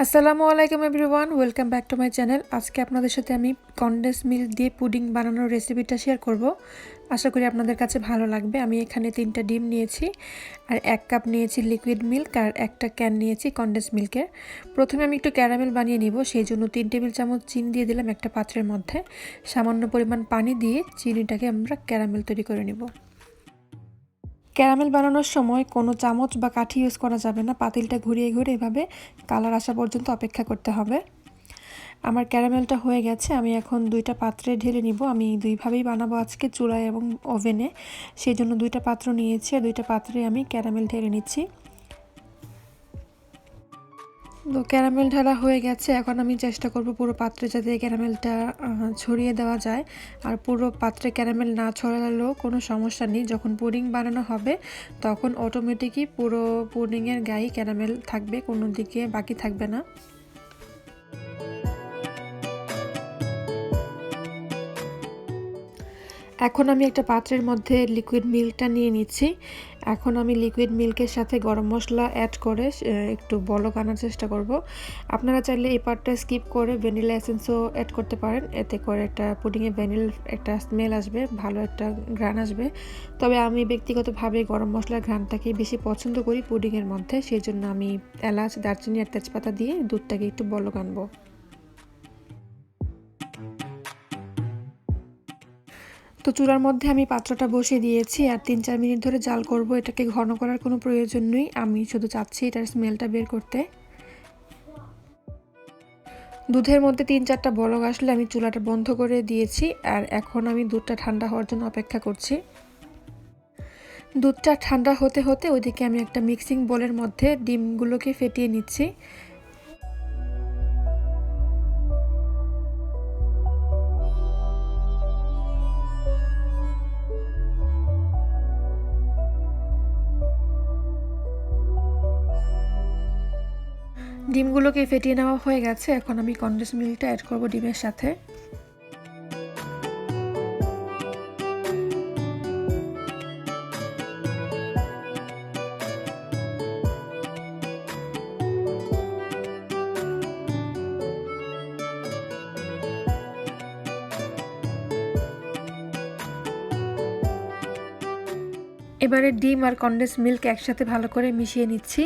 আসসালামু আলাইকুম everyone, welcome back to my channel. আজকে আপনাদের সাথে আমি কনডেন্স মিল্ক দিয়ে পুডিং বানানোর রেসিপিটা শেয়ার করব। আশা করি আপনাদের কাছে ভালো লাগবে। আমি এখানে 3টা ডিম নিয়েছি আর 1 কাপ নিয়েছি লিকুইড মিল্ক আর একটা ক্যান নিয়েছি কনডেন্স মিল্কের। প্রথমে আমি একটু ক্যারামেল বানিয়ে নিব, সেই জন্য 3 টেবিল চামচ চিনি দিয়ে দিলাম একটা পাত্রের মধ্যে। সামান্য পরিমাণ পানি দিয়ে চিনিটাকে আমরা ক্যারামেল তৈরি করে নিব। ক্যারামেল বানানোর সময় কোনো চামচ বা কাঠি ইউজ করা যাবে না। পাতিলটা ঘুরিয়ে ঘুরিয়ে এভাবে কালার আসা পর্যন্ত অপেক্ষা করতে হবে। আমার ক্যারামেলটা হয়ে গেছে, আমি এখন 2টা পাত্রে ঢেলে নিব। আমি 2ভাবেই বানাবো আজকে, চুলায় এবং ওভেনে। সেই জন্য 2টা পাত্র নিয়েছি আর 2টা পাত্রে আমি ক্যারামেল ঢেলে নিচ্ছি। তো ক্যারামেল ঢালা হয়ে গেছে, এখন আমি চেষ্টা করব পুরো পাত্রে যাতে ক্যারামেলটা ছড়িয়ে দেওয়া যায়। আর পুরো পাত্রে ক্যারামেল না ছড়ালেও কোনো সমস্যা নেই, যখন পুডিং বানানো হবে তখন অটোমেটিকই পুরো পুডিংয়ের গায়ে ক্যারামেল থাকবে, কোনো দিকে বাকি থাকবে না। এখন আমি একটা পাত্রের মধ্যে লিকুইড মিল্কটা নিয়ে নিচ্ছি। এখন আমি লিকুইড মিল্কের সাথে গরম মশলা অ্যাড করে একটু বলক আনার চেষ্টা করব। আপনারা চাইলে এই পার্টটা স্কিপ করে ভ্যানিলা এসেন্সও অ্যাড করতে পারেন, এতে করে একটা পুডিংয়ে একটা স্মেল আসবে, ভালো একটা ঘ্রাণ আসবে। তবে আমি ব্যক্তিগতভাবে গরম মশলার ঘ্রাণটাকে বেশি পছন্দ করি পুডিংয়ের মধ্যে, সেই জন্য আমি এলাচ, দারচিনি আর তেজপাতা দিয়ে দুধটাকে একটু বলক আনবো। তো চুলার মধ্যে আমি পাত্রটা বসিয়ে দিয়েছি আর 3-4 মিনিট ধরে জাল করব। এটাকে ঘন করার কোনো প্রয়োজন নেই, আমি শুধু চাচ্ছি এটার স্মেলটা বের করতে। দুধের মধ্যে 3-4টা বলক আসলে আমি চুলাটা বন্ধ করে দিয়েছি আর এখন আমি দুধটা ঠান্ডা হওয়ার জন্য অপেক্ষা করছি। দুধটা ঠান্ডা হতে হতে ওইদিকে আমি একটা মিক্সিং বোলের মধ্যে ডিমগুলোকে ফেটিয়ে নিচ্ছি। ডিমগুলোকে ফেটিয়ে নেওয়া হয়ে গেছে, এখন আমি কনডেন্স মিল্কটা অ্যাড করব ডিমের সাথে। এবারে ডিম আর কনডেন্স মিল্ক একসাথে ভালো করে মিশিয়ে নিচ্ছি।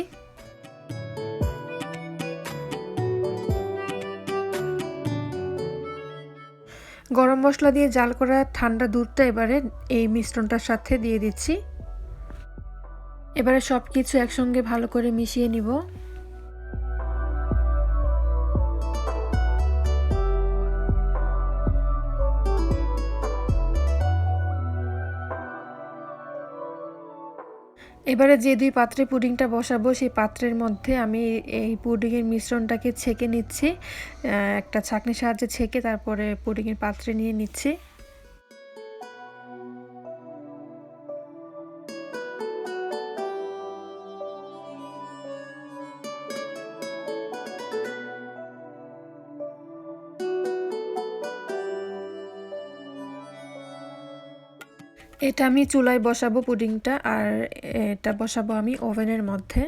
গরম মশলা দিয়ে জাল করা ঠান্ডা দুধটা এবারে এই মিশ্রণটার সাথে দিয়ে দিচ্ছি। এবারে সব কিছু একসঙ্গে ভালো করে মিশিয়ে নিব। এবারে যে 2 পাত্রে পুডিংটা বসাবো সেই পাত্রের মধ্যে আমি এই পুডিংয়ের মিশ্রণটাকে ছেঁকে নিচ্ছি। একটা ছাঁকনির সাহায্যে ছেঁকে তারপরে পুডিংয়ের পাত্রে নিয়ে নিচ্ছি। এটা আমি চুলায় বসাবো পুডিংটা, আর এটা বসাবো আমি ওভেনের মধ্যে।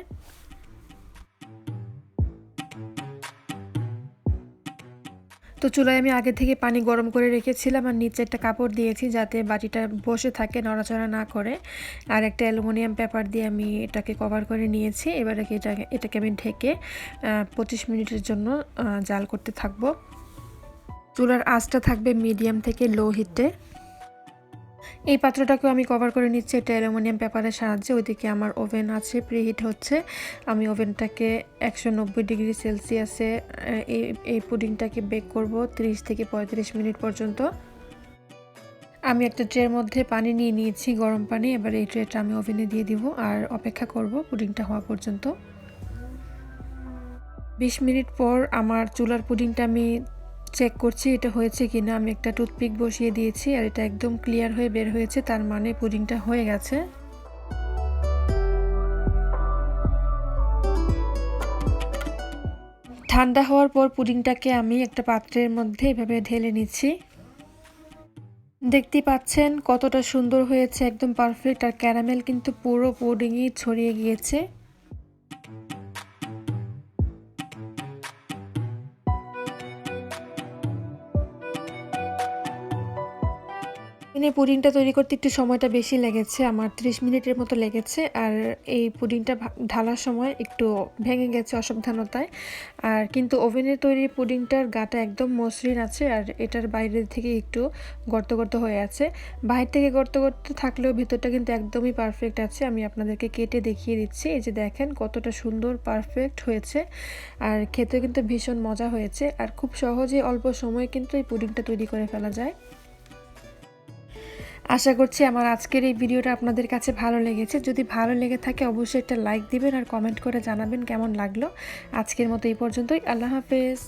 তো চুলায় আমি আগে থেকে পানি গরম করে রেখেছিলাম আর নিচে একটা কাপড় দিয়েছি যাতে বাটিটা বসে থাকে, নড়াচড়া না করে। আর একটা অ্যালুমিনিয়াম পেপার দিয়ে আমি এটাকে কভার করে নিয়েছি। এবারে এটাকে আমি ঢেকে 25 মিনিটের জন্য জাল করতে থাকবো। চুলার আঁচটা থাকবে মিডিয়াম থেকে লো হিটে। এই পাত্রটাকেও আমি কভার করে নিচ্ছি এটা অ্যালুমিনিয়াম পেপারের সাহায্যে। ওইদিকে আমার ওভেন আছে, প্রিহিট হচ্ছে। আমি ওভেনটাকে 190 ডিগ্রি সেলসিয়াসে এই পুডিংটাকে বেক করব 30 থেকে 35 মিনিট পর্যন্ত। আমি একটা ট্রের মধ্যে পানি নিয়ে নিয়েছি, গরম পানি। এবার এই ট্রেটা আমি ওভেনে দিয়ে দিব আর অপেক্ষা করব পুডিংটা হওয়া পর্যন্ত। 20 মিনিট পর আমার চুলার পুডিংটা আমি চেক করছি এটা হয়েছে কিনা। আমি একটা টুথপিক বসিয়ে দিয়েছি আর এটা একদম ক্লিয়ার হয়ে বের হয়েছে, তার মানে পুডিংটা হয়ে গেছে। ঠান্ডা হওয়ার পর পুডিংটাকে আমি একটা পাত্রের মধ্যে এভাবে ঢেলে নিচ্ছি। দেখতে পাচ্ছেন কতটা সুন্দর হয়েছে, একদম পারফেক্ট। আর ক্যারামেল কিন্তু পুরো পুডিংয়ে ছড়িয়ে গিয়েছে। ওভেনে পুডিংটা তৈরি করতে একটু সময়টা বেশি লেগেছে, আমার 30 মিনিটের মতো লেগেছে। আর এই পুডিংটা ঢালার সময় একটু ভেঙে গেছে অসাবধানতায়। আর কিন্তু ওভেনে তৈরি পুডিংটার গাটা একদম মসৃণ আছে, আর এটার বাইরের থেকে একটু গর্ত গর্ত হয়ে আছে। বাইরে থেকে গর্ত গর্ত থাকলেও ভিতরটা কিন্তু একদমই পারফেক্ট আছে। আমি আপনাদেরকে কেটে দেখিয়ে দিচ্ছি। এই যে দেখেন কতটা সুন্দর পারফেক্ট হয়েছে, আর খেতে কিন্তু ভীষণ মজা হয়েছে। আর খুব সহজে অল্প সময়ে কিন্তু এই পুডিংটা তৈরি করে ফেলা যায়। আশা করছি আমার আজকের এই ভিডিওটা আপনাদের কাছে ভালো লেগেছে। যদি ভালো লেগে থাকে অবশ্যই একটা লাইক দিবেন আর কমেন্ট করে জানাবেন কেমন লাগলো। আজকের মতো এই পর্যন্তই। আল্লাহ হাফেজ।